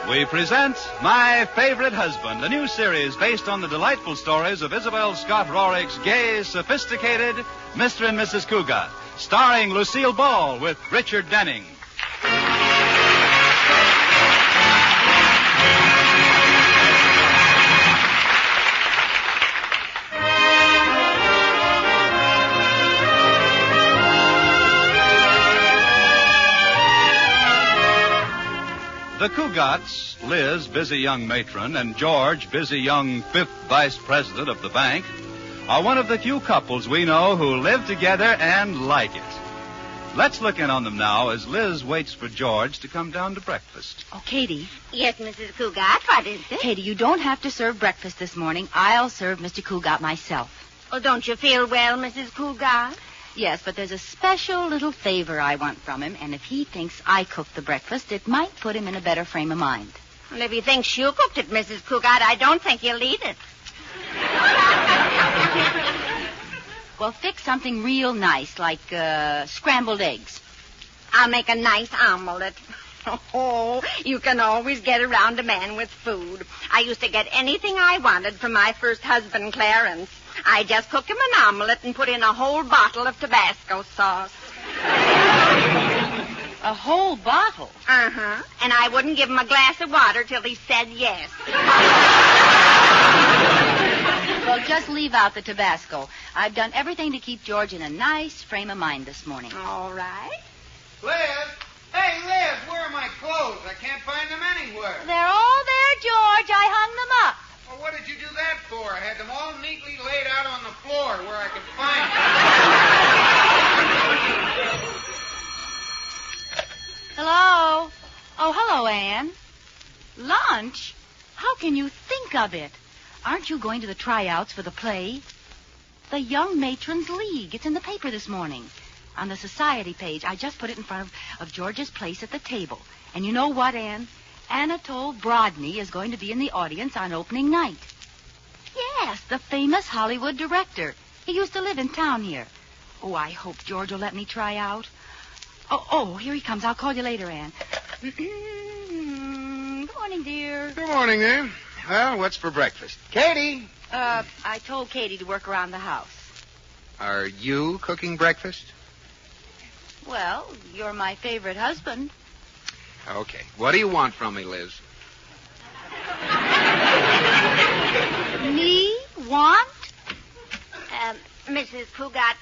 We present My Favorite Husband, a new series based on the delightful stories of Isabel Scott Rorick's gay, sophisticated Mr. and Mrs. Cougat, starring Lucille Ball with Richard Denning. The Cougats, Liz, busy young matron, and George, busy young fifth vice president of the bank, are one of the few couples we know who live together and like it. Let's look in on them now as Liz waits for George to come down to breakfast. Oh, Katie. Yes, Mrs. Cougat, what is it? Katie, you don't have to serve breakfast this morning. I'll serve Mr. Cougat myself. Oh, don't you feel well, Mrs. Cougat? Yes, but there's a special little favor I want from him, and if he thinks I cooked the breakfast, it might put him in a better frame of mind. Well, if he thinks you cooked it, Mrs. Cougat, I don't think he'll eat it. Well, fix something real nice, like scrambled eggs. I'll make a nice omelet. Oh, you can always get around a man with food. I used to get anything I wanted from my first husband, Clarence. I just cooked him an omelet and put in a whole bottle of Tabasco sauce. A whole bottle? Uh-huh. And I wouldn't give him a glass of water till he said yes. Well, just leave out the Tabasco. I've done everything to keep George in a nice frame of mind this morning. All right. Liz? Hey, Liz, where are my clothes? I can't find them anywhere. They're all there, George. I hung them up. Well, what did you do that for? I had them all neatly laid out on the floor where I could find them. Hello? Oh, hello, Anne. Lunch? How can you think of it? Aren't you going to the tryouts for the play? The Young Matrons League. It's in the paper this morning. On the society page. I just put it in front of George's place at the table. And you know what, Anne? Anatole Brodny is going to be in the audience on opening night. Yes, the famous Hollywood director. He used to live in town here. Oh, I hope George will let me try out. Oh, here he comes. I'll call you later, Anne. Good morning, dear. Good morning, there. Well, what's for breakfast? Katie! I told Katie to work around the house. Are you cooking breakfast? Well, you're my favorite husband. Okay. What do you want from me, Liz? Me? Want? Mrs. Cougat,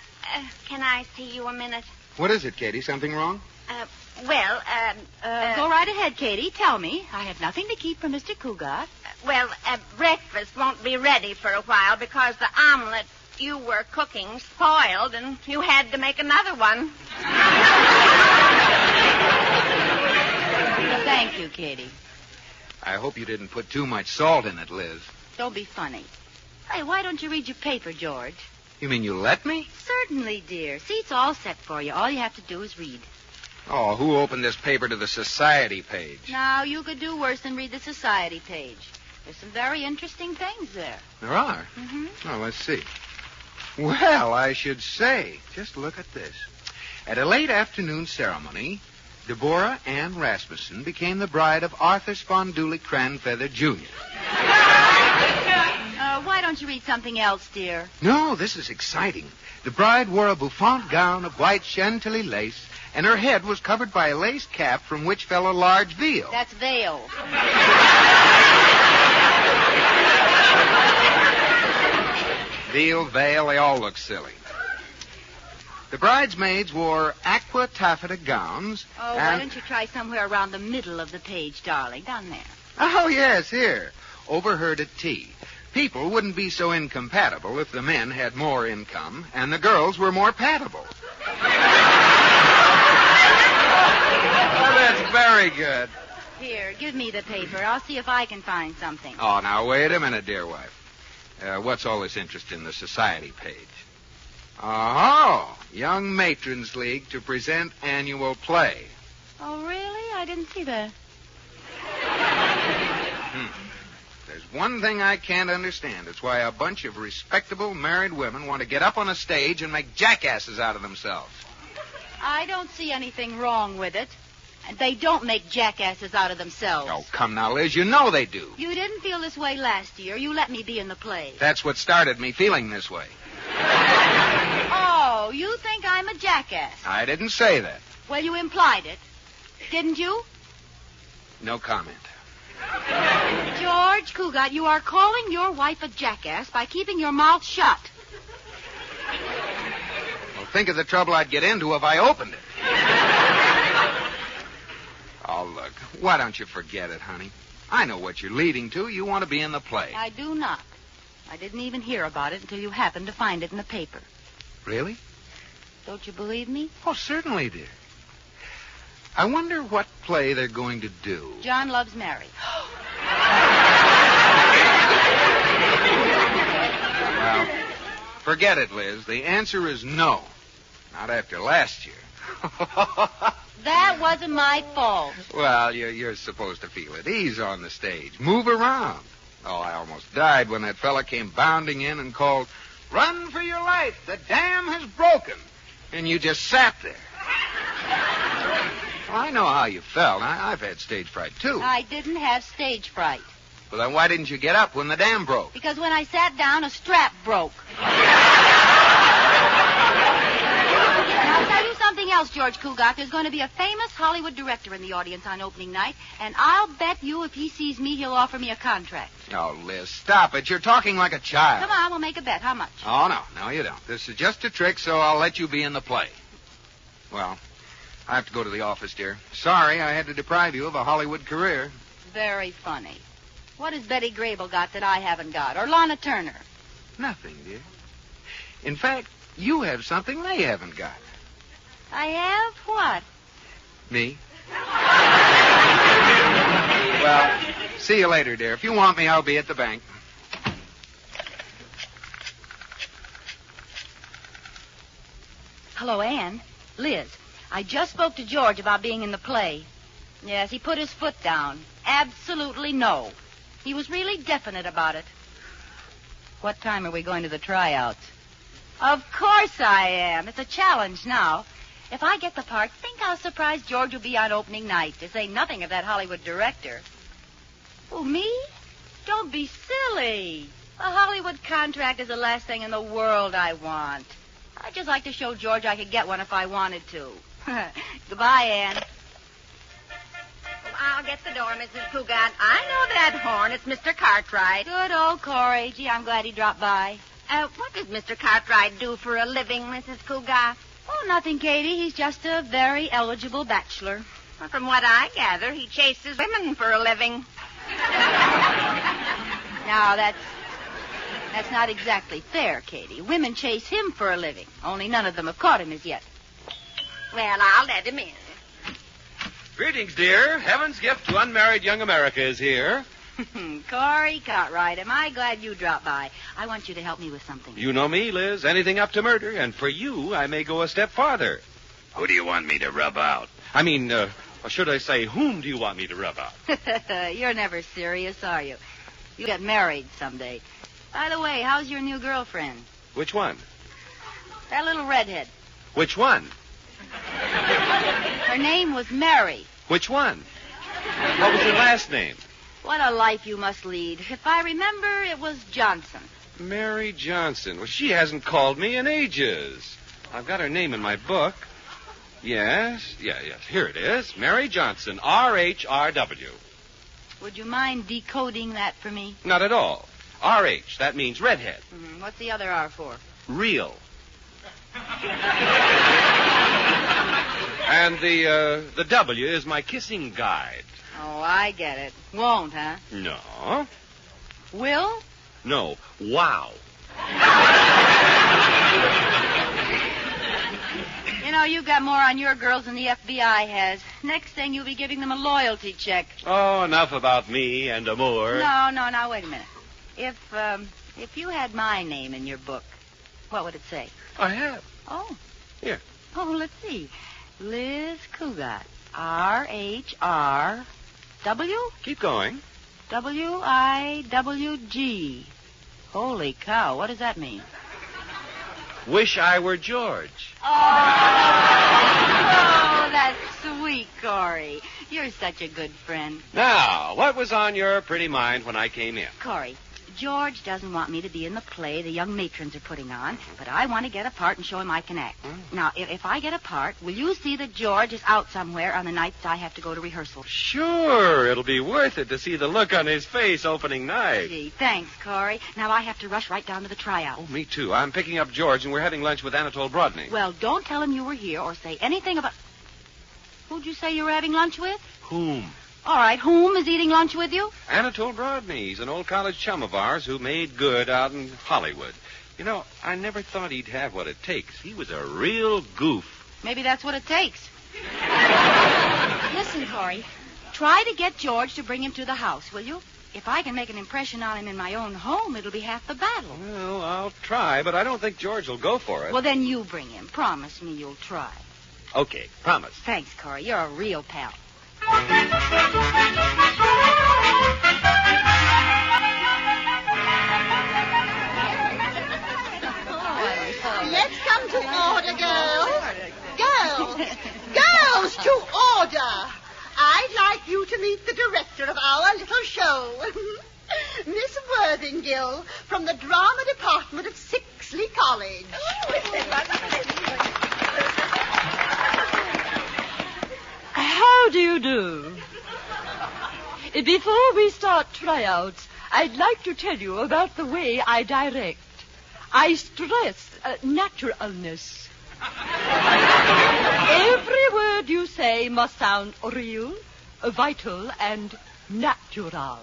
can I see you a minute? What is it, Katie? Something wrong? Go right ahead, Katie. Tell me. I have nothing to keep from Mr. Cougat. Breakfast won't be ready for a while because the omelet you were cooking spoiled and you had to make another one. Thank you, Katie. I hope you didn't put too much salt in it, Liz. Don't be funny. Hey, why don't you read your paper, George? You mean you let me? Certainly, dear. See, it's all set for you. All you have to do is read. Oh, who opened this paper to the society page? Now, you could do worse than read the society page. There's some very interesting things there. There are? Mm-hmm. Oh, let's see. Well, I should say. Just look at this. At a late afternoon ceremony, Deborah Ann Rasmussen became the bride of Arthur Sponduli Cranfeather, Jr. Why don't you read something else, dear? No, this is exciting. The bride wore a bouffant gown of white chantilly lace, and her head was covered by a lace cap from which fell a large veil. That's veil. Veil, veil, they all look silly. The bridesmaids wore aqua taffeta gowns. Oh, why don't you try somewhere around the middle of the page, darling? Down there. Oh, yes, here. Overheard at tea. People wouldn't be so incompatible if the men had more income and the girls were more patable. Oh, that's very good. Here, give me the paper. I'll see if I can find something. Oh, now, wait a minute, dear wife. What's all this interest in the society page? Oh, Young Matrons League to present annual play. Oh, really? I didn't see that. There's one thing I can't understand. It's why a bunch of respectable married women want to get up on a stage and make jackasses out of themselves. I don't see anything wrong with it. They don't make jackasses out of themselves. Oh, come now, Liz. You know they do. You didn't feel this way last year. You let me be in the play. That's what started me feeling this way. Oh, you think I'm a jackass? I didn't say that. Well, you implied it. Didn't you? No comment. George Cugat, you are calling your wife a jackass by keeping your mouth shut. Well, think of the trouble I'd get into if I opened it. Oh, look, why don't you forget it, honey? I know what you're leading to. You want to be in the play. I do not. I didn't even hear about it until you happened to find it in the paper. Really? Don't you believe me? Oh, certainly, dear. I wonder what play they're going to do. John Loves Mary. Well, forget it, Liz. The answer is no. Not after last year. That wasn't my fault. Well, you're supposed to feel at ease on the stage. Move around. Oh, I almost died when that fella came bounding in and called, "Run for your life. The dam has broken." And you just sat there. Well, I know how you felt. I've had stage fright, too. I didn't have stage fright. Well, then why didn't you get up when the dam broke? Because when I sat down, a strap broke. Now, I'll tell you something else, George Cugat. There's going to be a famous Hollywood director in the audience on opening night, and I'll bet you if he sees me, he'll offer me a contract. Oh, Liz, stop it. You're talking like a child. Come on, we'll make a bet. How much? Oh, no, you don't. This is just a trick, so I'll let you be in the play. Well, I have to go to the office, dear. Sorry I had to deprive you of a Hollywood career. Very funny. What has Betty Grable got that I haven't got? Or Lana Turner? Nothing, dear. In fact, you have something they haven't got. I have what? Me. Well, see you later, dear. If you want me, I'll be at the bank. Hello, Anne. Liz, I just spoke to George about being in the play. Yes, he put his foot down. Absolutely no. He was really definite about it. What time are we going to the tryouts? Of course I am. It's a challenge now. If I get the part, think how surprised George will be on opening night, to say nothing of that Hollywood director. Who, me? Don't be silly. A Hollywood contract is the last thing in the world I want. I'd just like to show George I could get one if I wanted to. Goodbye, Anne. I'll get the door, Mrs. Cugat. I know that horn. It's Mr. Cartwright. Good old Corey. Gee, I'm glad he dropped by. What does Mr. Cartwright do for a living, Mrs. Cugat? Oh, nothing, Katie. He's just a very eligible bachelor. Well, from what I gather, he chases women for a living. Now, that's not exactly fair, Katie. Women chase him for a living. Only none of them have caught him as yet. Well, I'll let him in. Greetings, dear. Heaven's gift to unmarried young America is here. Corey Cartwright, am I glad you dropped by. I want you to help me with something. You know me, Liz. Anything up to murder. And for you, I may go a step farther. Who do you want me to rub out? I mean, or should I say, whom do you want me to rub out? You're never serious, are you? You get married someday. By the way, how's your new girlfriend? Which one? That little redhead. Which one? Her name was Mary. Which one? What was her last name? What a life you must lead. If I remember, it was Johnson. Mary Johnson. Well, she hasn't called me in ages. I've got her name in my book. Yes. Here it is. Mary Johnson, R-H-R-W. Would you mind decoding that for me? Not at all. R-H, that means redhead. Mm-hmm. What's the other R for? Real. And the W is my kissing guide. Oh, I get it. Won't, huh? No. Will? No. Wow. You know, you've got more on your girls than the FBI has. Next thing, you'll be giving them a loyalty check. Oh, enough about me and Amour. No, now, wait a minute. If you had my name in your book, what would it say? I have. Oh. Here. Oh, let's see. Liz Cugat. R-H-R-W? Keep going. W-I-W-G. Holy cow, what does that mean? Wish I were George. Oh, that's sweet, Corey. You're such a good friend. Now, what was on your pretty mind when I came in? Corey, George doesn't want me to be in the play the young matrons are putting on, but I want to get a part and show him I can act. Now, if I get a part, will you see that George is out somewhere on the nights I have to go to rehearsal? Sure. It'll be worth it to see the look on his face opening night. Gee, thanks, Corey. Now I have to rush right down to the tryout. Oh, me too. I'm picking up George, and we're having lunch with Anatole Brodny. Well, don't tell him you were here or say anything about... Who'd you say you were having lunch with? Whom? All right, whom is eating lunch with you? Anatole Brodny. He's an old college chum of ours who made good out in Hollywood. You know, I never thought he'd have what it takes. He was a real goof. Maybe that's what it takes. Listen, Corey, try to get George to bring him to the house, will you? If I can make an impression on him in my own home, it'll be half the battle. Well, I'll try, but I don't think George will go for it. Well, then you bring him. Promise me you'll try. Okay, promise. Thanks, Corey. You're a real pal. Let's come to order, girls. Girls, to order. I'd like you to meet the director of our little show, Miss Worthinghill, from the drama department of Sixley College. How do you do? Before we start tryouts, I'd like to tell you about the way I direct. I stress naturalness. Every word you say must sound real, vital, and natural.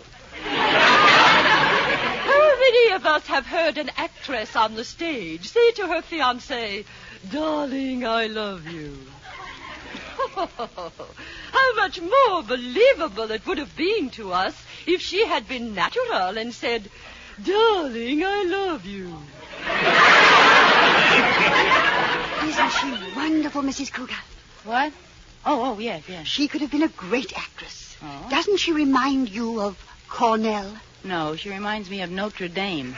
How many of us have heard an actress on the stage say to her fiancé, "Darling, I love you"? How much more believable it would have been to us if she had been natural and said, "Darling, I love you." Isn't she wonderful, Mrs. Cougar? What? Oh, yes. She could have been a great actress. Oh? Doesn't she remind you of Cornell? No, she reminds me of Notre Dame.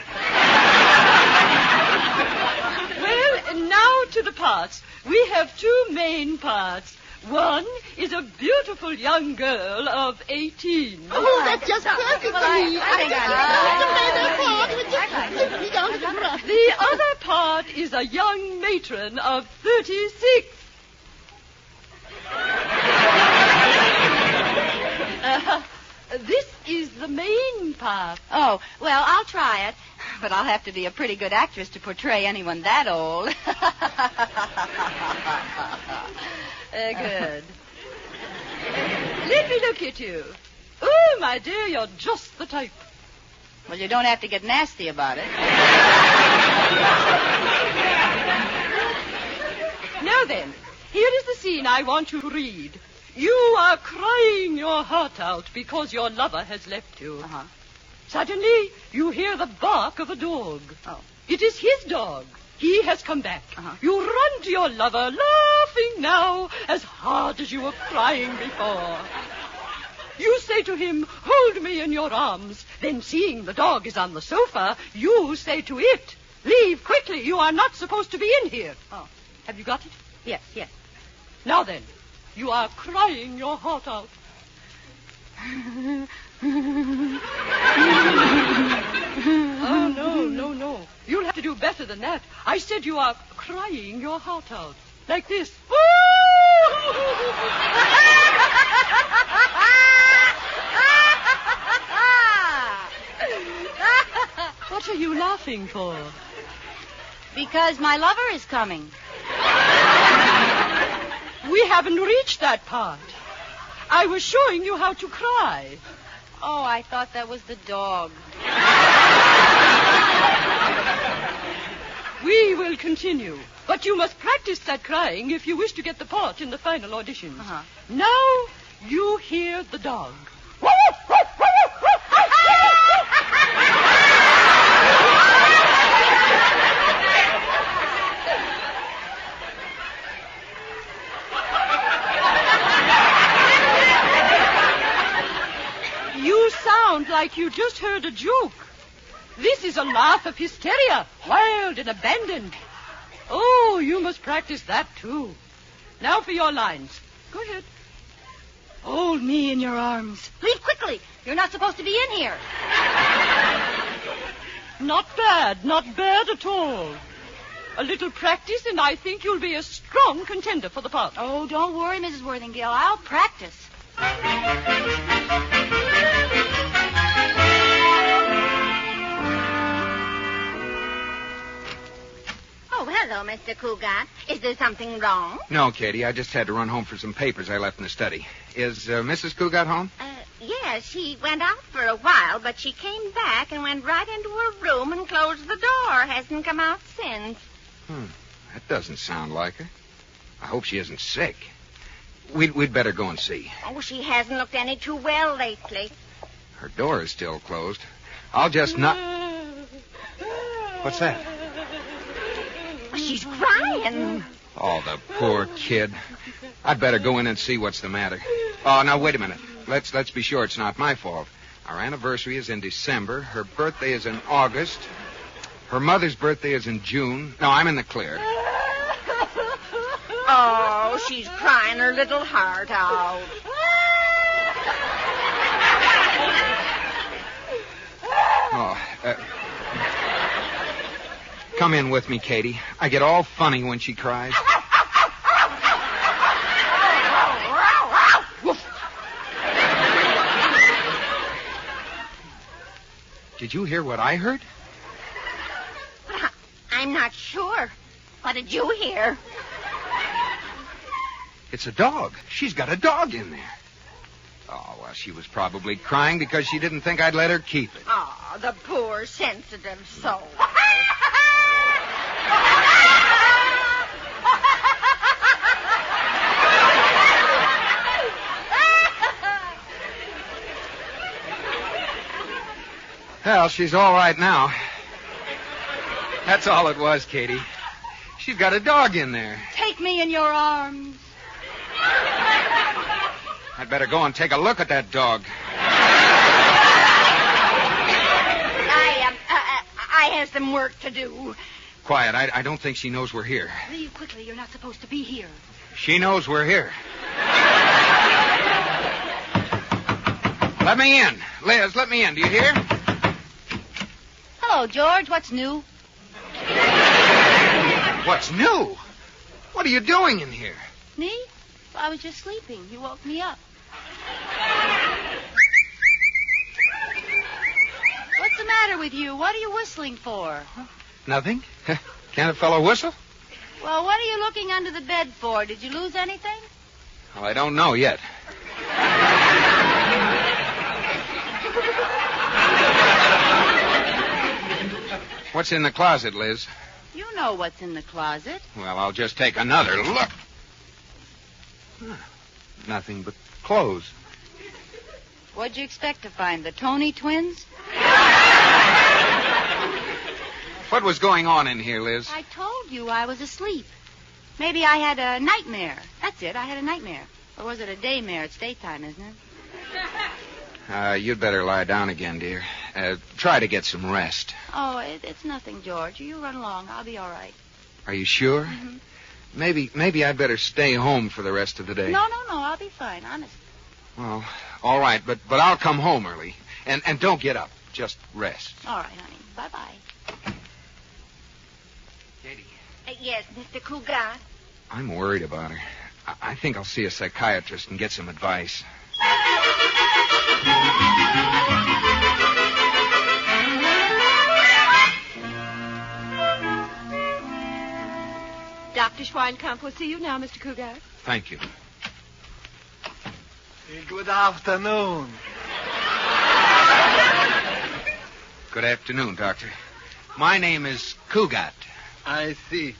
Well, now to the parts. We have two main parts. One is a beautiful young girl of 18. Oh, that's just perfect for me. The other part is a young matron of 36. This is the main part. Oh, well, I'll try it. But I'll have to be a pretty good actress to portray anyone that old. Good. Let me look at you. Oh, my dear, you're just the type. Well, you don't have to get nasty about it. Now then, here is the scene I want you to read. You are crying your heart out because your lover has left you. Uh-huh. Suddenly, you hear the bark of a dog. Oh. It is his dog. He has come back. Uh-huh. You run to your lover, laughing now as hard as you were crying before. You say to him, "Hold me in your arms." Then, seeing the dog is on the sofa, you say to it, "Leave quickly. You are not supposed to be in here." Oh. Have you got it? Yes. Now then, you are crying your heart out. Oh, no. You'll have to do better than that. I said you are crying your heart out. Like this. What are you laughing for? Because my lover is coming. We haven't reached that part. I was showing you how to cry. Oh, I thought that was the dog. We will continue. But you must practice that crying if you wish to get the part in the final auditions. Uh-huh. Now you hear the dog. You sound like you just heard a joke. This is a laugh of hysteria, wild and abandoned. Oh, you must practice that, too. Now for your lines. Go ahead. Hold me in your arms. Leave quickly. You're not supposed to be in here. Not bad at all. A little practice, and I think you'll be a strong contender for the part. Oh, don't worry, Mrs. Worthingale. I'll practice. Oh, hello, Mr. Cougat. Is there something wrong? No, Katie, I just had to run home for some papers I left in the study. Is Mrs. Cougat home? Yes, she went out for a while, but she came back and went right into her room and closed the door. Hasn't come out since. That doesn't sound like her. I hope she isn't sick. We'd better go and see. Oh, she hasn't looked any too well lately. Her door is still closed. I'll just not... What's that? She's crying. Oh, the poor kid. I'd better go in and see what's the matter. Oh, now, wait a minute. Let's be sure it's not my fault. Our anniversary is in December. Her birthday is in August. Her mother's birthday is in June. No, I'm in the clear. Oh, she's crying her little heart out. Come in with me, Katie. I get all funny when she cries. Did you hear what I heard? I'm not sure. What did you hear? It's a dog. She's got a dog in there. Oh, well, she was probably crying because she didn't think I'd let her keep it. Oh, the poor sensitive soul. Well, she's all right now. That's all it was, Katie. She's got a dog in there. Take me in your arms. I'd better go and take a look at that dog. I have some work to do. Quiet. I don't think she knows we're here. Leave quickly. You're not supposed to be here. She knows we're here. Let me in. Liz, let me in. Do you hear? Hello, George. What's new? What's new? What are you doing in here? Me? Well, I was just sleeping. You woke me up. What's the matter with you? What are you whistling for? Nothing. Can't a fellow whistle? Well, what are you looking under the bed for? Did you lose anything? Well, I don't know yet. What's in the closet, Liz? You know what's in the closet. Well, I'll just take another look. Nothing but clothes. What'd you expect to find? The Tony twins? What was going on in here, Liz? I told you I was asleep. Maybe I had a nightmare. That's it. I had a nightmare. Or was it a daymare? It's daytime, isn't it? You'd better lie down again, dear. Try to get some rest. Oh, it's nothing, George. You run along. I'll be all right. Are you sure? Mm-hmm. Maybe I'd better stay home for the rest of the day. No. I'll be fine, honest. Well, all right, but I'll come home early. And don't get up. Just rest. All right, honey. Bye-bye. Katie. Yes, Mr. Cougat. I'm worried about her. I think I'll see a psychiatrist and get some advice. Dr. Schweinkamp will see you now, Mr. Cougat. Thank you. Good afternoon. Good afternoon, Doctor. My name is Cougat. I see.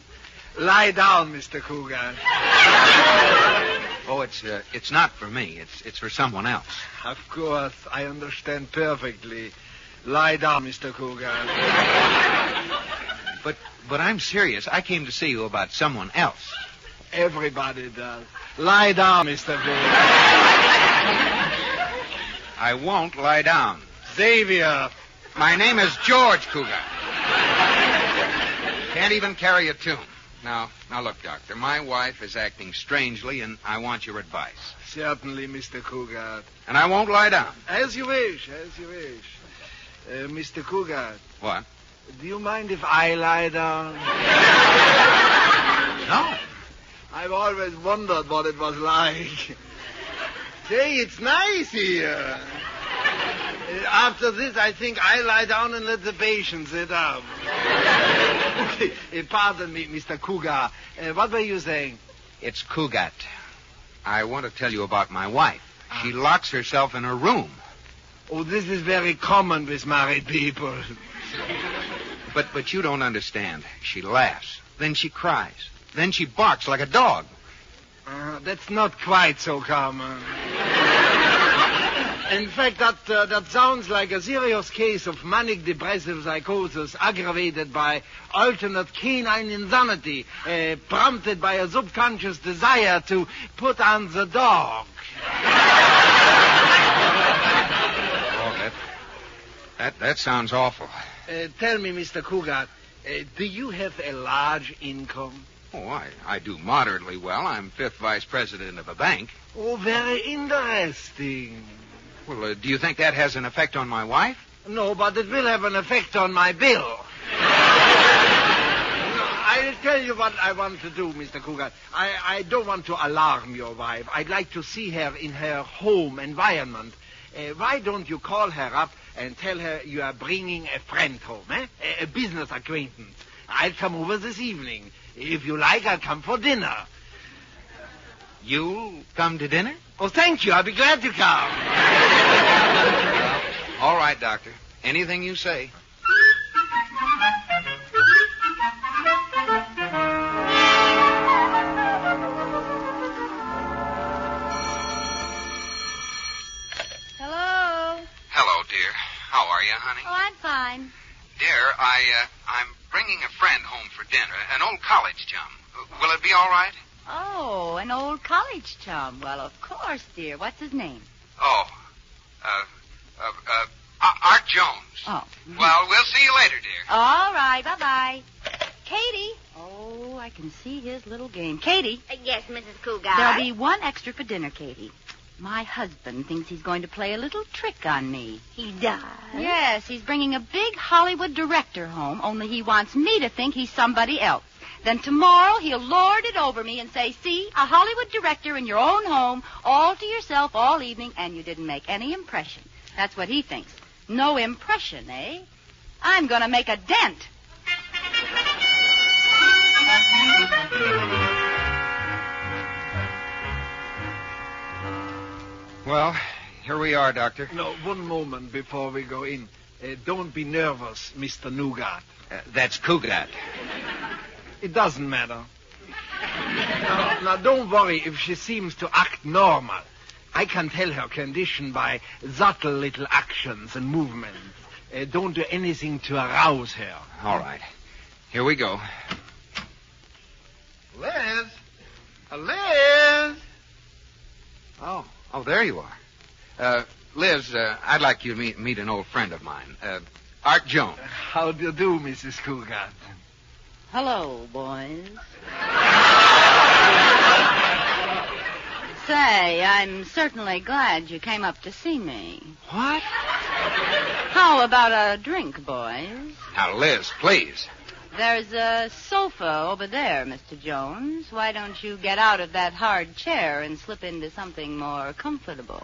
Lie down, Mr. Cougat. Oh, it's not for me. It's for someone else. Of course, I understand perfectly. Lie down, Mr. Cougat. But I'm serious. I came to see you about someone else. Everybody does. Lie down, Mr. Cougat. I won't lie down. Xavier. My name is George Cougat. Can't even carry a tune. Now, look, Doctor, my wife is acting strangely, and I want your advice. Certainly, Mr. Cougar. And I won't lie down. As you wish, Mr. Cougar. What? Do you mind if I lie down? No. I've always wondered what it was like. Say, it's nice here. After this, I think I'll lie down and let the patient sit up. Okay, pardon me, Mr. Cougar. What were you saying? It's Cougat. I want to tell you about my wife. She locks herself in her room. Oh, this is very common with married people. But you don't understand. She laughs. Then she cries. Then she barks like a dog. That's not quite so common. In fact, that sounds like a serious case of manic depressive psychosis aggravated by alternate canine insanity, prompted by a subconscious desire to put on the dog. Oh, that sounds awful. Tell me, Mr. Cougar, do you have a large income? Oh, I do moderately well. I'm 5th vice president of a bank. Oh, very interesting. Well, do you think that has an effect on my wife? No, but it will have an effect on my bill. I'll tell you what I want to do, Mr. Cougar. I don't want to alarm your wife. I'd like to see her in her home environment. Why don't you call her up and tell her you are bringing a friend home, a business acquaintance? I'll come over this evening. If you like, I'll come for dinner. You'll come to dinner? Oh, thank you. I'll be glad to come. Well, all right, Doctor. Anything you say. Hello? Hello, dear. How are you, honey? Oh, I'm fine. Dear, I'm bringing a friend home for dinner, an old college chum. Will it be all right? Oh, an old college chum. Well, of course, dear. What's his name? Oh, Art Jones. Oh. Well, we'll see you later, dear. All right. Bye-bye. Katie. Oh, I can see his little game. Katie. Yes, Mrs. Cougar. There'll be one extra for dinner, Katie. My husband thinks he's going to play a little trick on me. He does? Yes, he's bringing a big Hollywood director home, only he wants me to think he's somebody else. Then tomorrow he'll lord it over me and say, see, a Hollywood director in your own home, all to yourself all evening, and you didn't make any impression. That's what he thinks. No impression, eh? I'm going to make a dent. Well, here we are, Doctor. No, one moment before we go in. Don't be nervous, Mr. Nougat. That's Cougat. It doesn't matter. Now, don't worry if she seems to act normal. I can tell her condition by subtle little actions and movements. Don't do anything to arouse her. All right. Here we go. Liz? Liz? Oh, there you are. Liz, I'd like you to meet an old friend of mine, Art Jones. How do you do, Mrs. Cougar? Hello, boys. Say, I'm certainly glad you came up to see me. What? How about a drink, boys? Now, Liz, please. There's a sofa over there, Mr. Jones. Why don't you get out of that hard chair and slip into something more comfortable?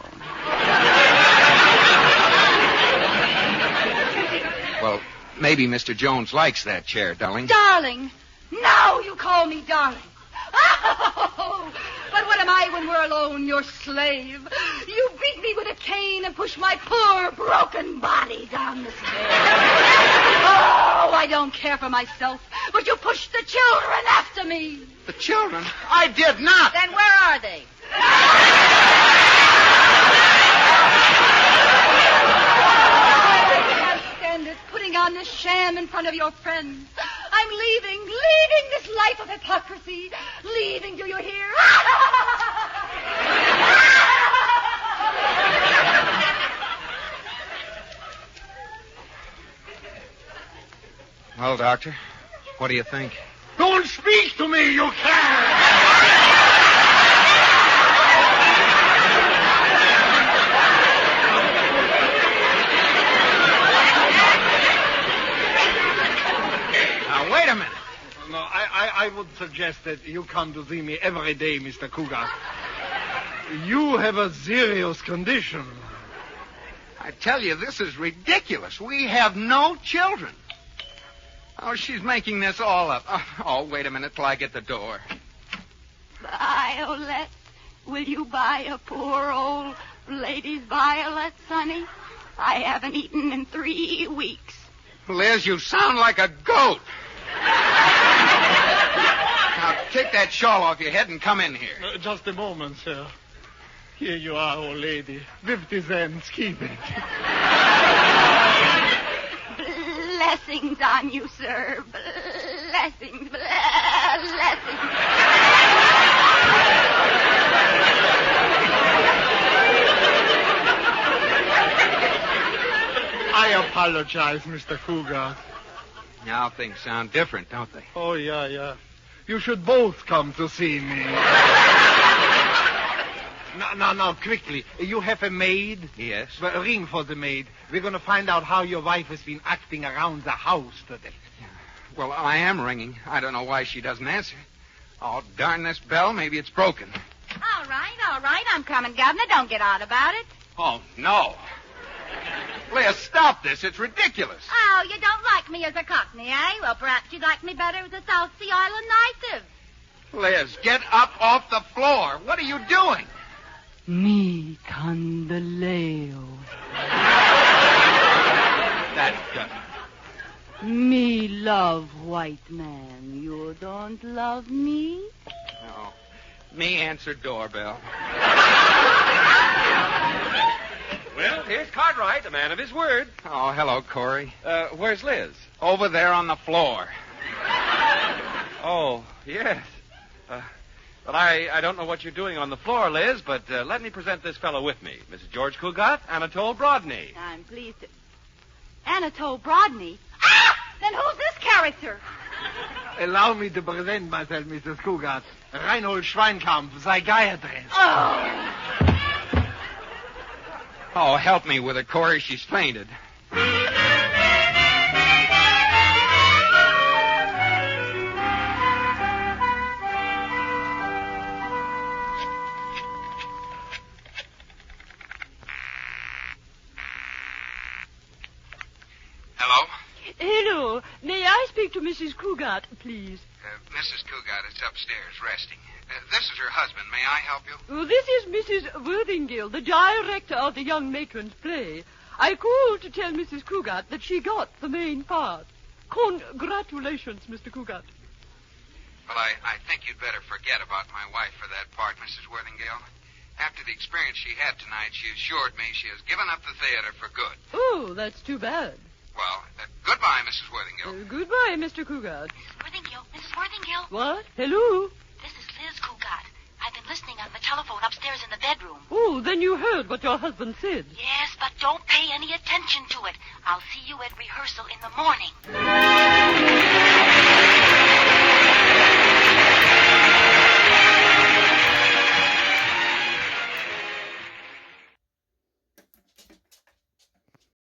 Well, maybe Mr. Jones likes that chair, darling. Darling. Now you call me darling. Oh, but what am I when we're alone, your slave? You beat me with a cane and push my poor, broken body down the stairs. Oh, I don't care for myself, but you pushed the children after me. The children? I did not. Then where are they? I can't stand it, putting on this sham in front of your friends. I'm leaving this life of hypocrisy. Leaving, do you hear? Well, Doctor, what do you think? Don't Speak to me, you can! Now, wait a minute. No, I would suggest that you come to see me every day, Mr. Cougar. You have a serious condition. I tell you, this is ridiculous. We have no children. Oh, she's making this all up. Oh, wait a minute till I get the door. Violet, will you buy a poor old lady's violets, honey? I haven't eaten in 3 weeks. Liz, you sound like a goat. Now, take that shawl off your head and come in here. Just a moment, sir. Here you are, old lady. 50 cents. Keep it. Blessings on you, sir. Blessings, blessings. I apologize, Mr. Cougar. Now things sound different, don't they? Oh, yeah. You should both come to see me. Now, quickly. You have a maid? Yes. Well, ring for the maid. We're going to find out how your wife has been acting around the house today. Well, I am ringing. I don't know why she doesn't answer. Oh, darn this bell. Maybe it's broken. All right. I'm coming, Governor. Don't get out about it. Oh, no. Liz, stop this. It's ridiculous. Oh, you don't like me as a Cockney, eh? Well, perhaps you'd like me better as a South Sea Island native. Liz, get up off the floor. What are you doing? Mi candeleo. That's good. Me love white man. You don't love me? No. Me answer doorbell. Well, here's Cartwright, a man of his word. Oh, hello, Corey. Where's Liz? Over there on the floor. Oh, yes. But I don't know what you're doing on the floor, Liz, but let me present this fellow with me. Mrs. George Cugat, Anatole Brodney. I'm pleased to... Anatole Brodney? Ah! Then who's this character? Allow me to present myself, Mrs. Cougar. Reinhold Schweinkampf, psychiatrist. Oh, help me with her, Corey. She's fainted. Hello? Hello. May I speak to Mrs. Cougat, please? Mrs. Cougat is upstairs resting. This is her husband. May I help you? Oh, this is Mrs. Worthingale, the director of the young matron's play. I called to tell Mrs. Cougat that she got the main part. Congratulations, Mr. Cougat. Well, I think you'd better forget about my wife for that part, Mrs. Worthingale. After the experience she had tonight, she assured me she has given up the theater for good. Oh, that's too bad. Well, goodbye, Mrs. Worthingale. Goodbye, Mr. Cougat. Mrs. Worthingale. What? Hello? This is Liz Cougat. I've been listening on the telephone upstairs in the bedroom. Oh, then you heard what your husband said. Yes, but don't pay any attention to it. I'll see you at rehearsal in the morning.